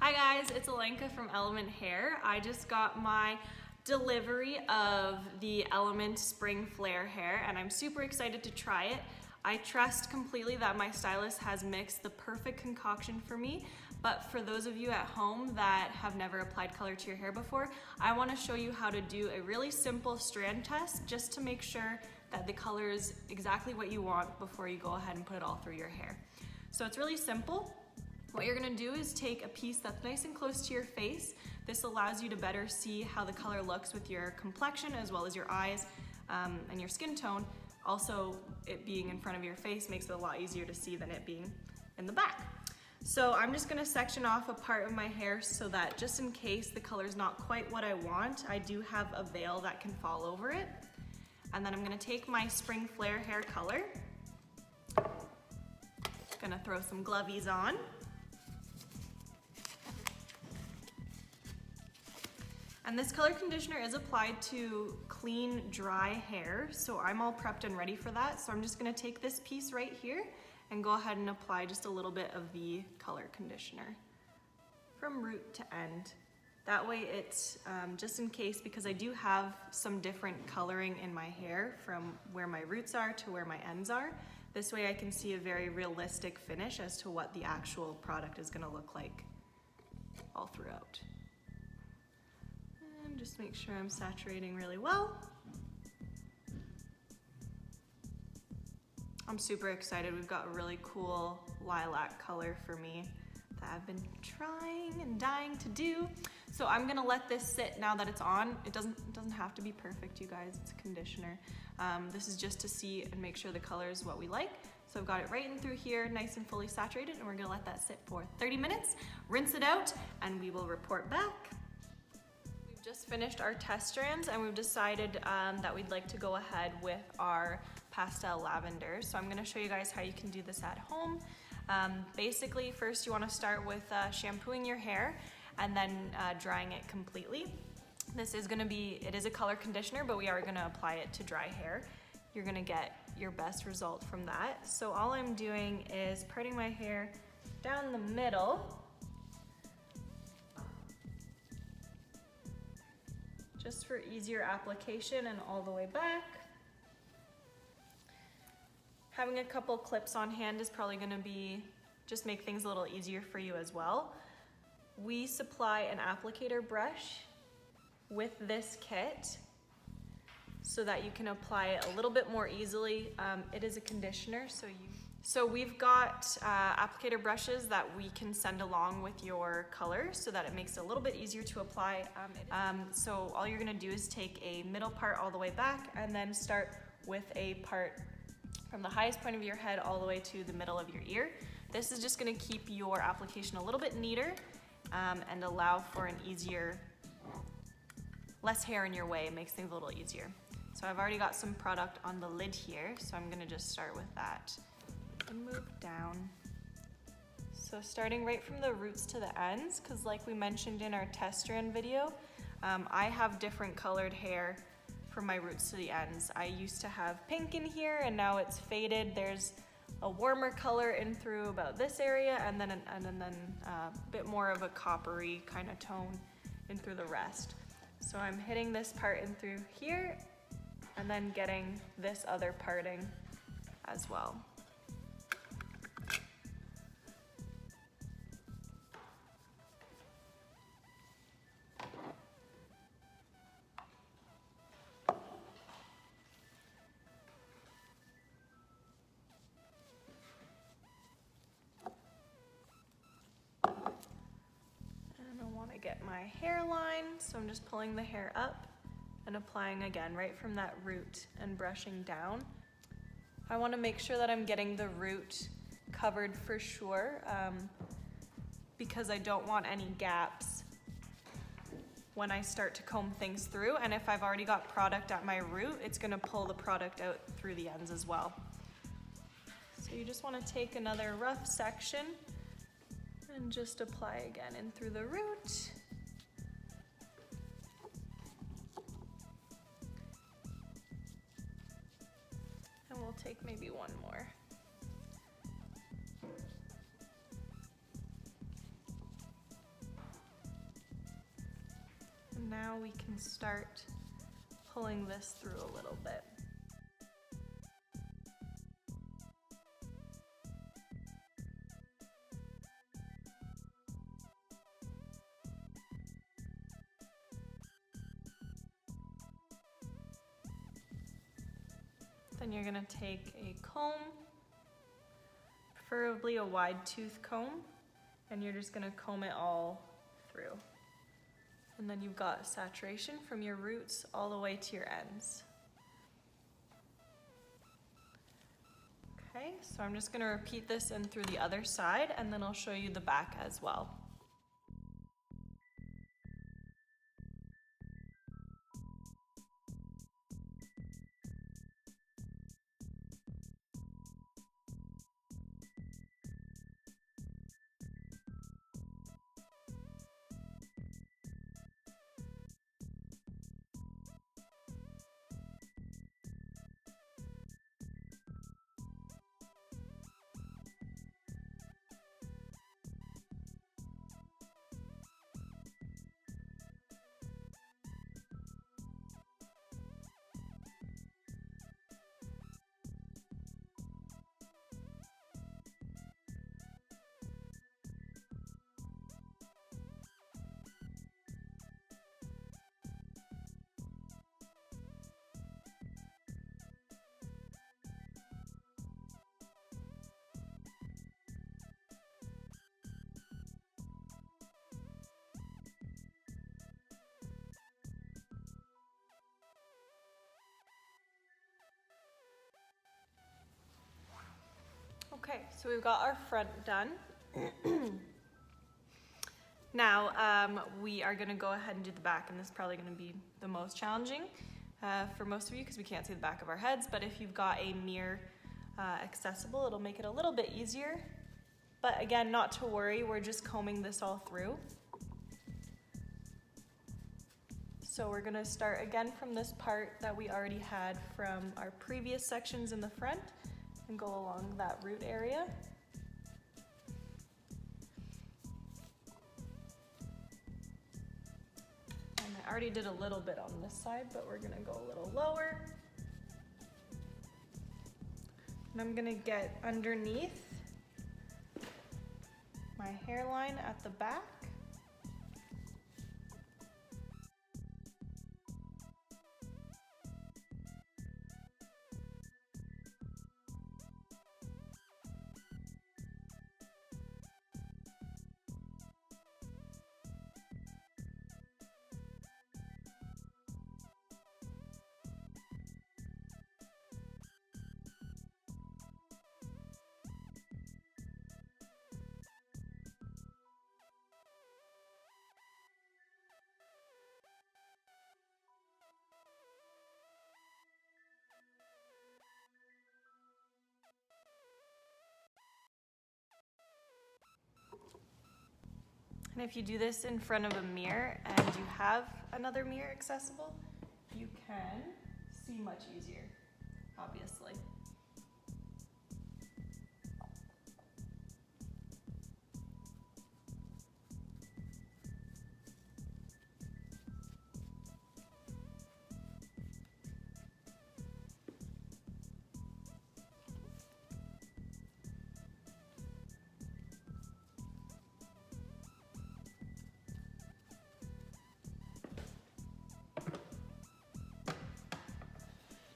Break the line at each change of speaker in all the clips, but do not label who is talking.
Hi guys, it's Alenka from Element Hair. I just got my delivery of the Element Spring Flare hair and I'm super excited to try it. I trust completely that my stylist has mixed the perfect concoction for me, but for those of you at home that have never applied color to your hair before, I want to show you how to do a really simple strand test just to make sure that the color is exactly what you want before you go ahead and put it all through your hair. So it's really simple. What you're gonna do is take a piece that's nice and close to your face. This allows you to better see how the color looks with your complexion as well as your eyes and your skin tone. Also, it being in front of your face makes it a lot easier to see than it being in the back. So I'm just gonna section off a part of my hair so that just in case the color's not quite what I want, I do have a veil that can fall over it. And then I'm gonna take my Spring Flare hair color. Gonna throw some glovies on. And this color conditioner is applied to clean, dry hair, so I'm all prepped and ready for that. So I'm just gonna take this piece right here and go ahead and apply just a little bit of the color conditioner from root to end. That way it's just in case, because I do have some different coloring in my hair from where my roots are to where my ends are. This way I can see a very realistic finish as to what the actual product is gonna look like all throughout. And just make sure I'm saturating really well. I'm super excited. We've got a really cool lilac color for me that I've been trying and dying to do. So I'm gonna let this sit now that it's on. It doesn't have to be perfect, you guys. It's a conditioner. This is just to see and make sure the color is what we like. So I've got it right in through here, nice and fully saturated, and we're gonna let that sit for 30 minutes, rinse it out, and we will report back. Just finished our test strands and we've decided that we'd like to go ahead with our pastel lavender. So I'm going to show you guys how you can do this at home. Basically, first you want to start with shampooing your hair and then drying it completely. This is going to be, it is a color conditioner, but we are going to apply it to dry hair. You're going to get your best result from that. So all I'm doing is parting my hair down the middle, just for easier application, and all the way back. Having a couple clips on hand is probably gonna just make things a little easier for you as well. We supply an applicator brush with this kit so that you can apply it a little bit more easily. It is a conditioner, so we've got applicator brushes that we can send along with your color so that it makes it a little bit easier to apply. So all you're gonna do is take a middle part all the way back and then start with a part from the highest point of your head all the way to the middle of your ear. This is just gonna keep your application a little bit neater and allow for an easier, less hair in your way. It makes things a little easier. So I've already got some product on the lid here, so I'm gonna just start with that and move down. So starting right from the roots to the ends, because like we mentioned in our test strand video, I have different colored hair from my roots to the ends. I used to have pink in here and now it's faded. There's a warmer color in through about this area and then a bit more of a coppery kind of tone in through the rest. So I'm hitting this part in through here and then getting this other parting as well. Get my hairline, so I'm just pulling the hair up and applying again right from that root and brushing down. I want to make sure that I'm getting the root covered for sure because I don't want any gaps when I start to comb things through, and if I've already got product at my root, it's going to pull the product out through the ends as well. So you just want to take another rough section and just apply again in through the root. And we'll take maybe one more. Now we can start pulling this through a little bit. Then you're gonna take a comb, preferably a wide tooth comb, and you're just gonna comb it all through. And then you've got saturation from your roots all the way to your ends. Okay, so I'm just gonna repeat this in through the other side, and then I'll show you the back as well. Okay, so we've got our front done. Now, we are gonna go ahead and do the back, and this is probably gonna be the most challenging for most of you because we can't see the back of our heads, but if you've got a mirror accessible, it'll make it a little bit easier. But again, not to worry, we're just combing this all through. So we're gonna start again from this part that we already had from our previous sections in the front and go along that root area. And I already did a little bit on this side, but we're gonna go a little lower. And I'm gonna get underneath my hairline at the back. And if you do this in front of a mirror and you have another mirror accessible, you can see much easier, obviously.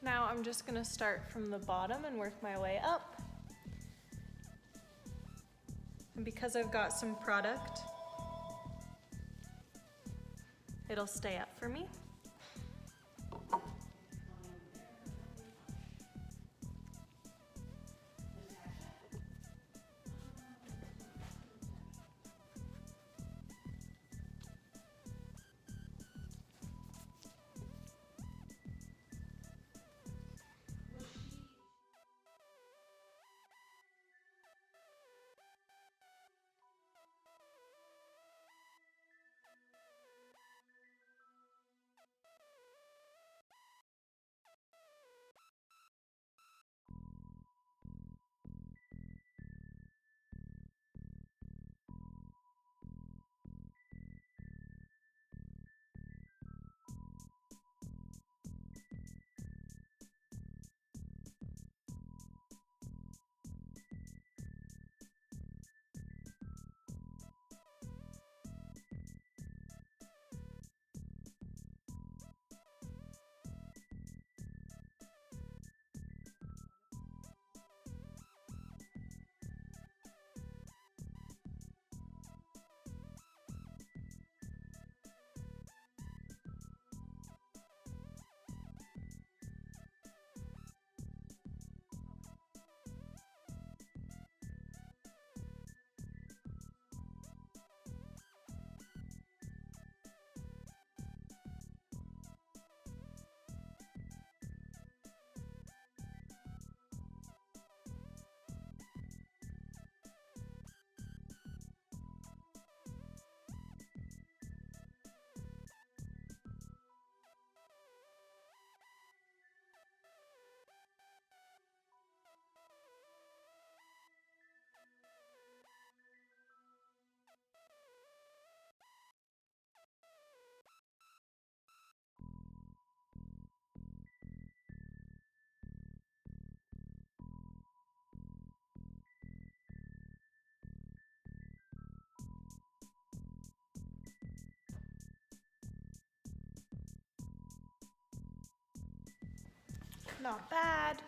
Now I'm just gonna start from the bottom and work my way up. And because I've got some product, it'll stay up for me. Not bad.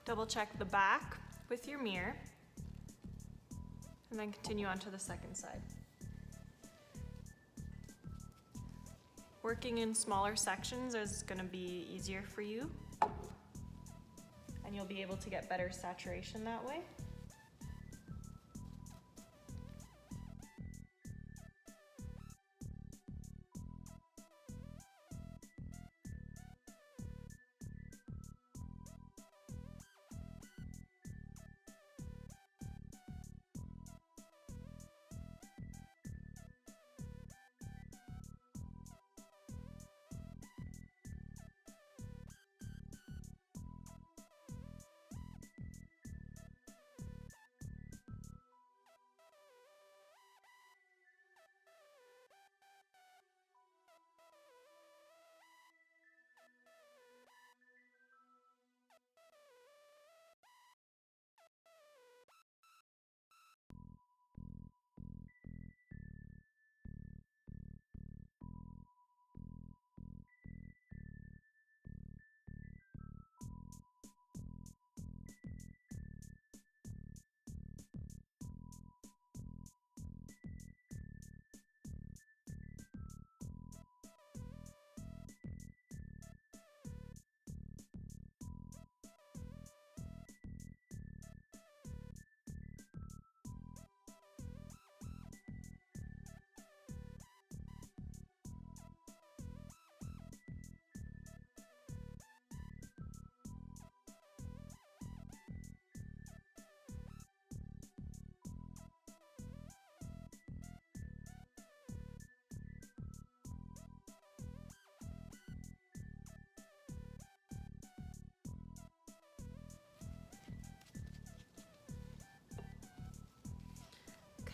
Double check the back with your mirror, and then continue on to the second side. Working in smaller sections is going to be easier for you, and you'll be able to get better saturation that way.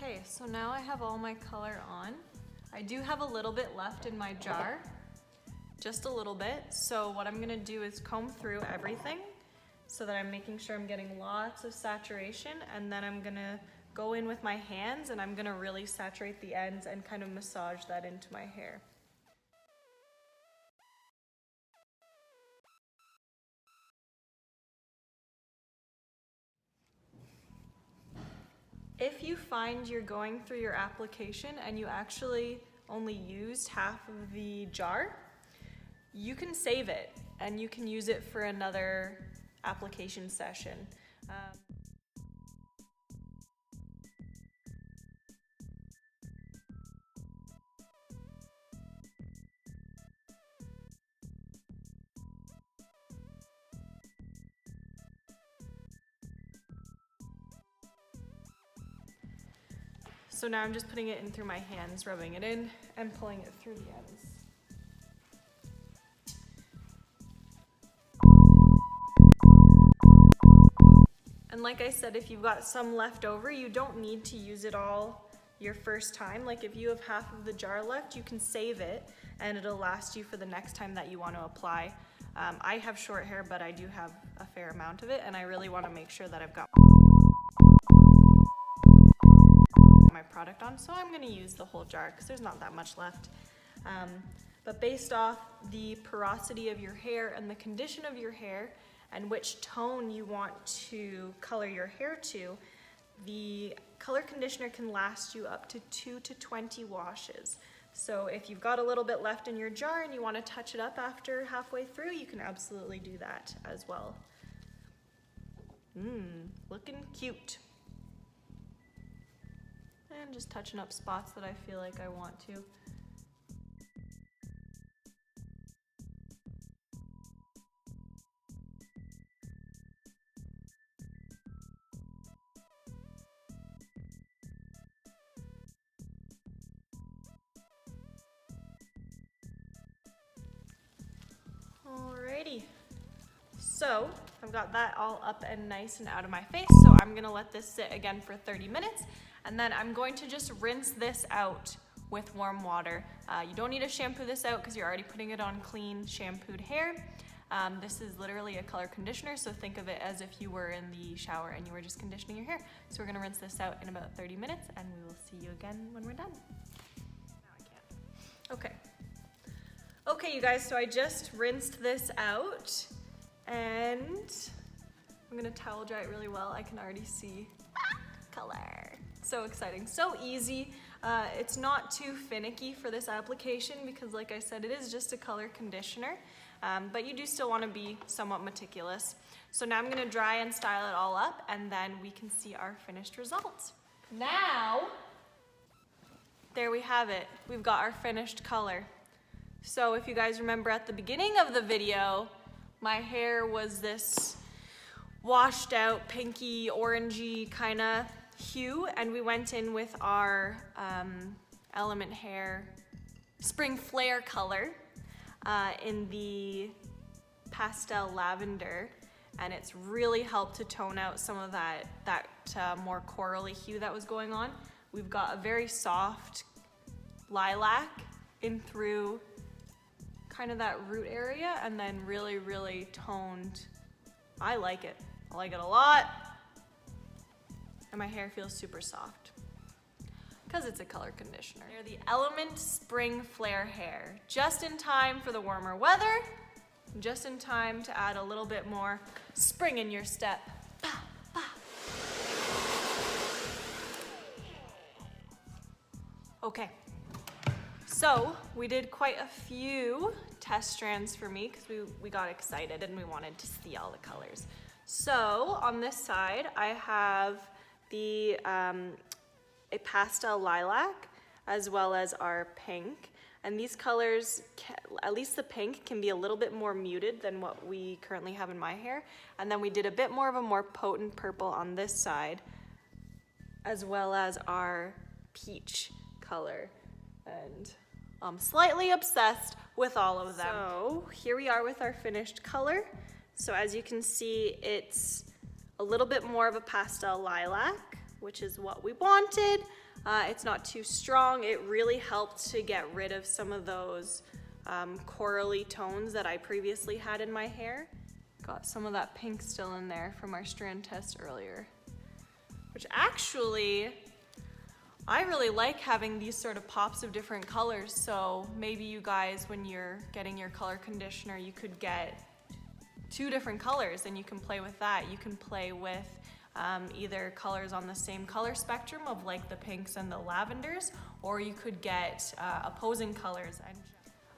Okay, so now I have all my color on. I do have a little bit left in my jar, just a little bit. So what I'm gonna do is comb through everything so that I'm making sure I'm getting lots of saturation, and then I'm gonna go in with my hands and I'm gonna really saturate the ends and kind of massage that into my hair. If you find you're going through your application and you actually only used half of the jar, you can save it and you can use it for another application session. So now I'm just putting it in through my hands, rubbing it in and pulling it through the ends. And like I said, if you've got some left over, you don't need to use it all your first time. Like if you have half of the jar left, you can save it and it'll last you for the next time that you want to apply. I have short hair, but I do have a fair amount of it, and I really want to make sure that I've got my product on, so I'm going to use the whole jar because there's not that much left. But based off the porosity of your hair and the condition of your hair and which tone you want to color your hair to, the color conditioner can last you up to 2 to 20 washes. So if you've got a little bit left in your jar and you want to touch it up after halfway through, you can absolutely do that as well. Looking cute. And just touching up spots that I feel like I want to. Alrighty, so I've got that all up and nice and out of my face, so I'm gonna let this sit again for 30 minutes, and then I'm going to just rinse this out with warm water. You don't need to shampoo this out because you're already putting it on clean, shampooed hair. This is literally a color conditioner, so think of it as if you were in the shower and you were just conditioning your hair. So we're gonna rinse this out in about 30 minutes, and we will see you again when we're done. Now I can't. Okay. Okay, you guys, so I just rinsed this out and I'm gonna towel dry it really well. I can already see color. So exciting, so easy. It's not too finicky for this application because like I said, it is just a color conditioner, but you do still wanna be somewhat meticulous. So now I'm gonna dry and style it all up and then we can see our finished result. Now, there we have it. We've got our finished color. So if you guys remember at the beginning of the video, my hair was this washed out pinky orangey kind of hue, and we went in with our Element Hair Spring Flare color in the pastel lavender, and it's really helped to tone out some of that more corally hue that was going on. We've got a very soft lilac in through kind of that root area, and then really, really toned. I like it. I like it a lot. And my hair feels super soft because it's a color conditioner. They're the Element Spring Flare Hair. Just in time for the warmer weather, just in time to add a little bit more spring in your step. Bah, bah. Okay. So we did quite a few test strands for me because we got excited and we wanted to see all the colors. So on this side, I have the a pastel lilac as well as our pink. And these colors, at least the pink, can be a little bit more muted than what we currently have in my hair. And then we did a bit more of a more potent purple on this side, as well as our peach color. And I'm slightly obsessed with all of them. So here we are with our finished color. So as you can see, it's a little bit more of a pastel lilac, which is what we wanted. It's not too strong. It really helped to get rid of some of those corally tones that I previously had in my hair. Got some of that pink still in there from our strand test earlier, which actually, I really like having these sort of pops of different colors. So maybe you guys, when you're getting your color conditioner, you could get 2 different colors and you can play with that. You can play with either colors on the same color spectrum of like the pinks and the lavenders, or you could get opposing colors.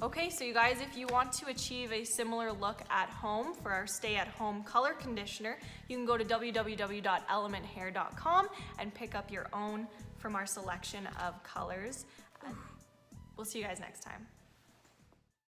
Okay, so you guys, if you want to achieve a similar look at home for our stay-at-home color conditioner, you can go to www.elementhair.com and pick up your own from our selection of colors. We'll see you guys next time.